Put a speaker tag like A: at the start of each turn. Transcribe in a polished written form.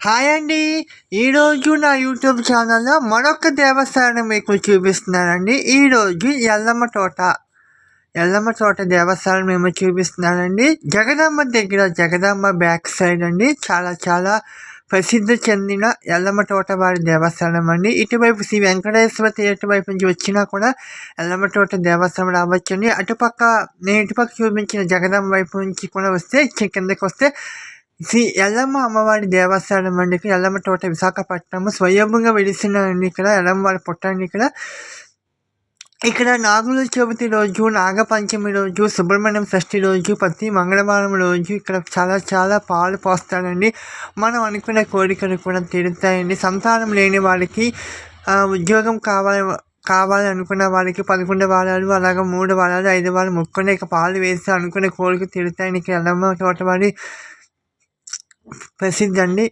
A: Hi అండి. ఈరోజు నా యూట్యూబ్ ఛానల్లో మరొక దేవస్థానం మీకు చూపిస్తున్నానండి. ఈరోజు ఎల్లమ్మ తోట దేవస్థానం మేము చూపిస్తున్నానండి. జగదాంబ దగ్గర, జగదాంబ బ్యాక్ సైడ్ అండి. చాలా చాలా ప్రసిద్ధి చెందిన ఎల్లమ్మ తోట వారి దేవస్థానం అండి. ఇటువైపు శ్రీ వెంకటేశ్వర థియేటర్ వైపు నుంచి వచ్చినా కూడా ఎల్లమ్మ తోట దేవస్థానం రావచ్చండి. నేను ఇటుపక్క చూపించిన జగదాంబ వైపు నుంచి కూడా వస్తే కిందకి వస్తే శ్రీ ఎల్లమ్మ అమ్మవారి దేవస్థానం అండి. ఎల్లమ్మ తోట విశాఖపట్నము స్వయంభుగా వెలిసినండి. ఇక్కడ ఎల్లమ్మవారి పుట్టండి. ఇక్కడ నాగుల చవితి రోజు, నాగపంచమి రోజు, సుబ్రహ్మణ్యం షష్ఠి రోజు, ప్రతి మంగళవారం రోజు ఇక్కడ చాలా చాలా పాలు పోస్తాడండి. మనం అనుకునే కోరికలు కూడా తీరుతాయండి. సంతానం లేని వారికి ఉద్యోగం కావాలి అనుకున్న వారికి 11 వారాలు, అలాగే 3 వారాలు, 5 వారాలు మొక్కునే పాలు వేసి అనుకునే కోరిక తీరుతాయని ఇక్కడ ఎల్లమ్మ తోట వారి ప్రసిద్ధి అండి.